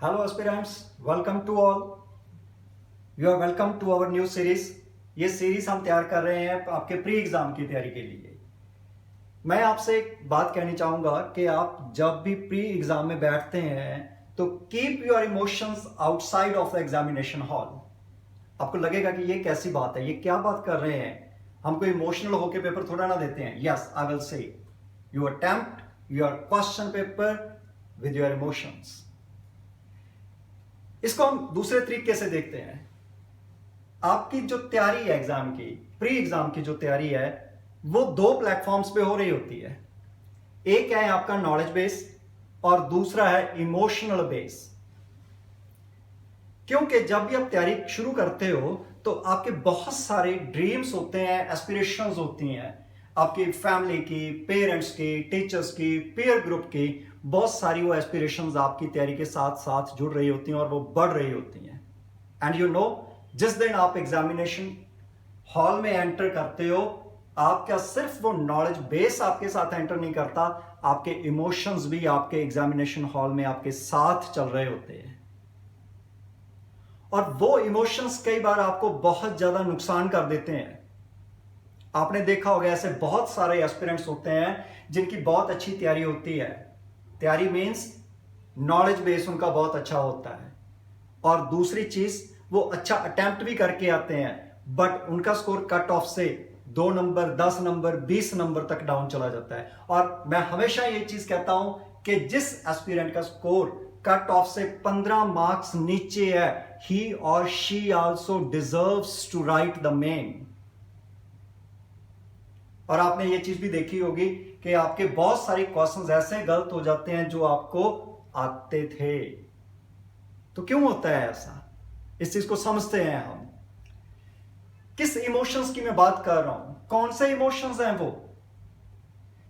Hello aspirants, welcome to all. You are welcome to our new series. ये series हम तैयार कर रहे हैं आपके प्री एग्जाम की तैयारी के लिए। मैं आपसे एक बात कहनी चाहूंगा कि आप जब भी प्री एग्जाम में बैठते हैं तो keep your emotions outside of the examination hall. आपको लगेगा कि ये कैसी बात है, ये क्या बात कर रहे हैं, हमको इमोशनल होकर पेपर थोड़ा ना देते हैं। यस, आई विल से you attempt your question paper with your emotions. इसको हम दूसरे तरीके से देखते हैं। आपकी जो तैयारी है एग्जाम की, प्री एग्जाम की जो तैयारी है, वो दो प्लेटफॉर्म्स पे हो रही होती है। एक है आपका नॉलेज बेस और दूसरा है इमोशनल बेस। क्योंकि जब भी आप तैयारी शुरू करते हो तो आपके बहुत सारे ड्रीम्स होते हैं, एस्पिरेशंस होती हैं, आपकी फैमिली की, पेरेंट्स की, टीचर्स की, पीयर ग्रुप की, बहुत सारी वो एस्पिरेशंस आपकी तैयारी के साथ साथ जुड़ रही होती हैं और वो बढ़ रही होती हैं। एंड यू नो, जिस दिन आप एग्जामिनेशन हॉल में एंटर करते हो, आपका सिर्फ वो नॉलेज बेस आपके साथ एंटर नहीं करता, आपके इमोशंस भी आपके एग्जामिनेशन हॉल में आपके साथ चल रहे होते हैं। और वो इमोशंस कई बार आपको बहुत ज्यादा नुकसान कर देते हैं। आपने देखा होगा ऐसे बहुत सारे एस्पिरेंट्स होते हैं जिनकी बहुत अच्छी तैयारी होती है। तैयारी मीन्स नॉलेज बेस उनका बहुत अच्छा होता है, और दूसरी चीज वो अच्छा अटेम्प्ट भी करके आते हैं, बट उनका स्कोर कट ऑफ से 2 नंबर, 10 नंबर, 20 नंबर तक डाउन चला जाता है। और मैं हमेशा ये चीज कहता हूं कि जिस एस्पिरेंट का स्कोर कट ऑफ से 15 मार्क्स नीचे है, he or she also deserves to write the men. और आपने ये चीज भी देखी होगी कि आपके बहुत सारे क्वेश्चंस ऐसे गलत हो जाते हैं जो आपको आते थे। तो क्यों होता है ऐसा? इस चीज को समझते हैं हम। किस इमोशंस की मैं बात कर रहा हूं, कौन से इमोशंस हैं वो?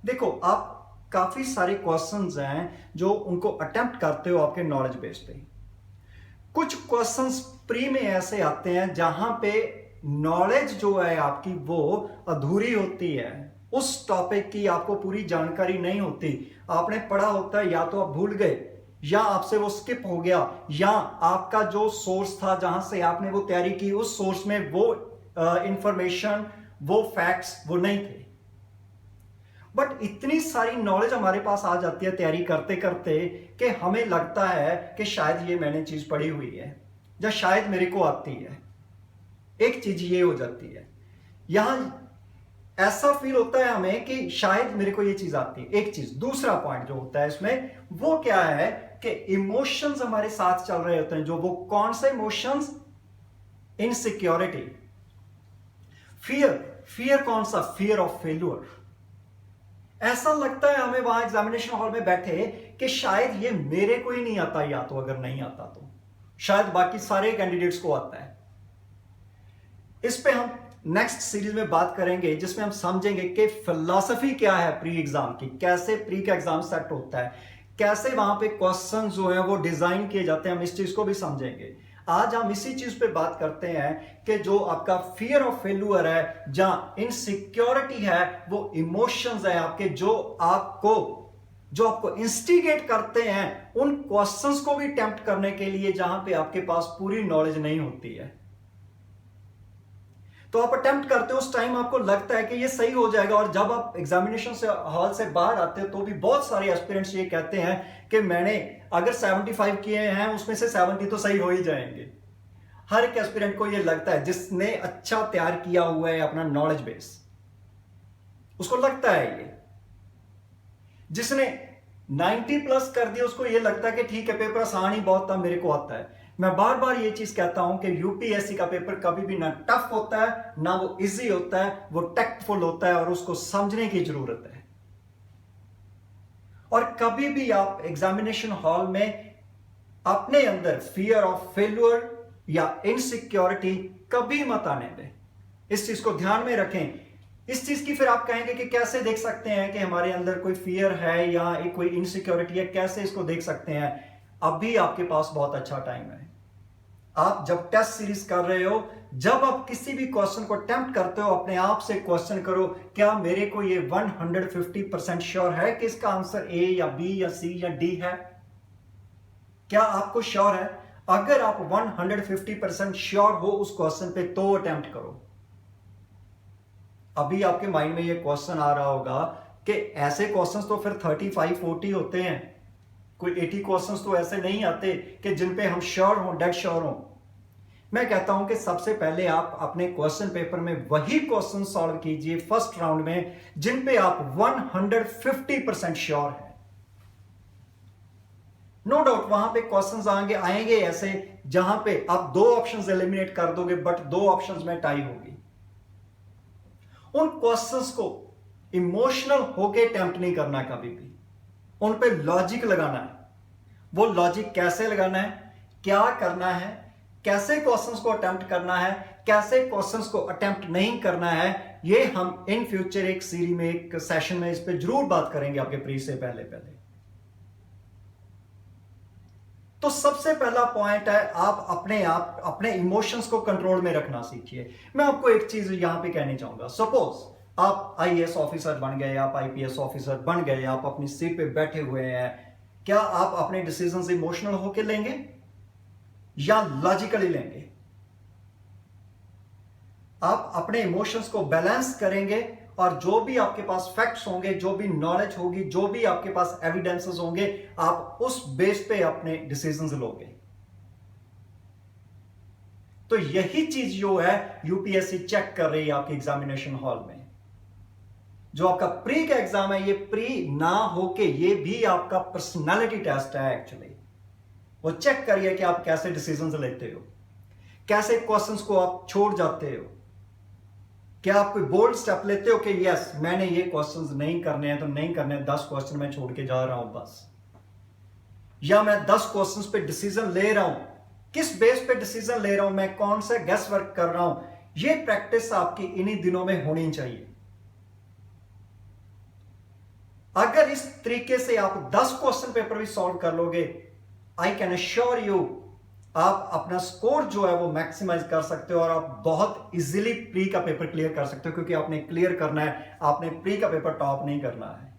देखो, आप काफी सारे क्वेश्चंस हैं जो उनको अटेम्प्ट करते हो आपके नॉलेज बेस पे। कुछ क्वेश्चंस प्री में ऐसे आते हैं जहां पे नॉलेज जो है आपकी वो अधूरी होती है, उस टॉपिक की आपको पूरी जानकारी नहीं होती। आपने पढ़ा होता है, या तो आप भूल गए, या आपसे वो स्किप हो गया, या आपका जो सोर्स था जहां से आपने वो तैयारी की, उस सोर्स में वो इंफॉर्मेशन, वो फैक्ट्स वो नहीं थे। बट इतनी सारी नॉलेज हमारे पास आ जाती है तैयारी करते करते कि हमें लगता है कि शायद ये मैंने चीज पढ़ी हुई है, या शायद मेरे को आती है। एक चीज ये हो जाती है, यहां ऐसा फील होता है हमें कि शायद मेरे को ये चीज आती है। एक चीज, दूसरा पॉइंट जो होता है इसमें, वो क्या है कि इमोशंस हमारे साथ चल रहे होते हैं। जो वो कौन से इमोशंस? Insecurity, fear. फियर कौन सा? Fear of failure. ऐसा लगता है हमें वहां एग्जामिनेशन हॉल में बैठे कि शायद ये मेरे को ही नहीं आता, या तो अगर नहीं आता तो शायद बाकी सारे कैंडिडेट्स को आता है। इस पे हम नेक्स्ट सीरीज में बात करेंगे, जिसमें हम समझेंगे कि फिलॉसफी क्या है प्री एग्जाम की, कैसे प्री का एग्जाम सेट होता है, कैसे वहां पे क्वेश्चंस जो है वो डिजाइन किए जाते हैं। हम इस चीज को भी समझेंगे। आज हम इसी चीज पे बात करते हैं कि जो आपका फियर ऑफ फेल्यूर है, जहां इनसिक्योरिटी है, वो इमोशंस है आपके, जो आपको इंस्टिगेट करते हैं उन क्वेश्चंस को भी अटेम्प्ट करने के लिए जहां पे आपके पास पूरी नॉलेज नहीं होती है। तो आप अटेम्प्ट करते हो, उस टाइम आपको लगता है कि ये सही हो जाएगा, और जब आप एग्जामिनेशन से हॉल से बाहर आते हो तो भी बहुत सारे एस्पिरेंट्स ये कहते हैं कि मैंने अगर 75 किए हैं, उसमें से 70 तो सही हो ही जाएंगे। हर एक एस्पिरेंट को ये लगता है, जिसने अच्छा तैयार किया हुआ है अपना नॉलेज बेस, उसको लगता है ये। जिसने 90 प्लस कर दिया, उसको ये लगता है कि ठीक है, पेपर आसान ही बहुत था, मेरे को आता है। मैं बार बार ये चीज कहता हूं कि यूपीएससी का पेपर कभी भी ना टफ होता है, ना वो इजी होता है, वो टैक्टफुल होता है, और उसको समझने की जरूरत है। और कभी भी आप एग्जामिनेशन हॉल में अपने अंदर फियर ऑफ फेल्यूर या इनसिक्योरिटी कभी मत आने दें। इस चीज को ध्यान में रखें। इस चीज की फिर आप कहेंगे कि कैसे देख सकते हैं कि हमारे अंदर कोई फियर है या कोई इनसिक्योरिटी है, कैसे इसको देख सकते हैं? अभी आपके पास बहुत अच्छा टाइम है। आप जब टेस्ट सीरीज कर रहे हो, जब आप किसी भी क्वेश्चन को अटेम्प्ट करते हो, अपने आप से क्वेश्चन करो, क्या मेरे को ये 150% श्योर है कि इसका आंसर ए या बी या सी या डी है? क्या आपको श्योर है? अगर आप 150% श्योर हो उस क्वेश्चन पे तो अटेम्प्ट करो। अभी आपके माइंड में ये क्वेश्चन आ रहा होगा कि ऐसे क्वेश्चंस तो फिर 35-40 होते हैं, कोई 80 क्वेश्चंस तो ऐसे नहीं आते कि जिन पे हम श्योर हों, डेड श्योर हों। मैं कहता हूं कि सबसे पहले आप अपने क्वेश्चन पेपर में वही क्वेश्चन सॉल्व कीजिए फर्स्ट राउंड में जिन पे आप 150% श्योर हैं। नो डाउट वहां पे क्वेश्चंस आएंगे ऐसे जहां पे आप 2 ऑप्शंस एलिमिनेट कर दोगे, बट 2 ऑप्शंस में टाई होगी। उन क्वेश्चंस को इमोशनल होके अटेम्प्ट नहीं करना, कभी भी उन पे लॉजिक लगाना है। वो लॉजिक कैसे लगाना है, क्या करना है, कैसे क्वेश्चंस को अटेम्प्ट करना है, कैसे क्वेश्चंस को अटेम्प्ट नहीं करना है, ये हम इन फ्यूचर एक सीरीज में, एक सेशन में इस पे जरूर बात करेंगे आपके प्री से पहले। तो सबसे पहला पॉइंट है आप अपने इमोशंस को कंट्रोल में रखना सीखिए। मैं आपको एक चीज यहां पे कहनी चाहूंगा। सपोज आप आईएएस ऑफिसर बन गए, आप आईपीएस ऑफिसर बन गए, आप अपनी सीट पे बैठे हुए हैं, क्या आप अपने डिसीजंस इमोशनल होकर लेंगे या लॉजिकली लेंगे? आप अपने इमोशंस को बैलेंस करेंगे और जो भी आपके पास फैक्ट्स होंगे, जो भी नॉलेज होगी, जो भी आपके पास एविडेंसेस होंगे, आप उस बेस पे अपने डिसीजंस लोगे। तो यही चीज जो है यूपीएससी चेक कर रही है आपके एग्जामिनेशन हॉल में। जो आपका प्री का एग्जाम है, ये प्री ना होके ये भी आपका पर्सनालिटी टेस्ट है एक्चुअली। वो चेक करिए कि आप कैसे डिसीजंस लेते हो, कैसे क्वेश्चंस को आप छोड़ जाते हो, क्या आप कोई बोल्ड स्टेप लेते हो कि यस मैंने ये क्वेश्चंस नहीं करने हैं तो नहीं करने, 10 क्वेश्चन मैं छोड़ के जा रहा हूं बस, या मैं 10 क्वेश्चंस पे डिसीजन ले रहा हूं, किस बेस पे डिसीजन ले रहा हूं, मैं कौन सा गेस वर्क कर रहा हूं। ये प्रैक्टिस आपकी इन्हीं दिनों में होनी चाहिए। अगर इस तरीके से आप 10 क्वेश्चन पेपर भी सॉल्व कर लोगे, आई कैन अश्योर यू आप अपना स्कोर जो है वो मैक्सिमाइज कर सकते हो और आप बहुत इजीली प्री का पेपर क्लियर कर सकते हो, क्योंकि आपने क्लियर करना है, आपने प्री का पेपर टॉप नहीं करना है।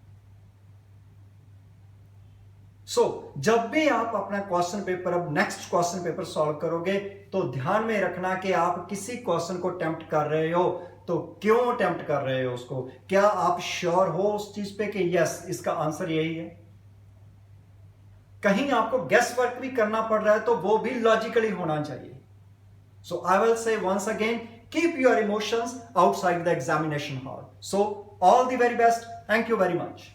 जब भी आप अपना क्वेश्चन पेपर, अब नेक्स्ट क्वेश्चन पेपर सॉल्व करोगे, तो ध्यान में रखना कि आप किसी क्वेश्चन को अटेम्प्ट कर रहे हो तो क्यों अटेम्प्ट कर रहे हो उसको, क्या आप श्योर हो उस चीज पे कि यस इसका आंसर यही है। कहीं आपको गेस वर्क भी करना पड़ रहा है तो वो भी लॉजिकली होना चाहिए। So I will say once again, keep your emotions outside the examination hall. So all the very best, thank you very much.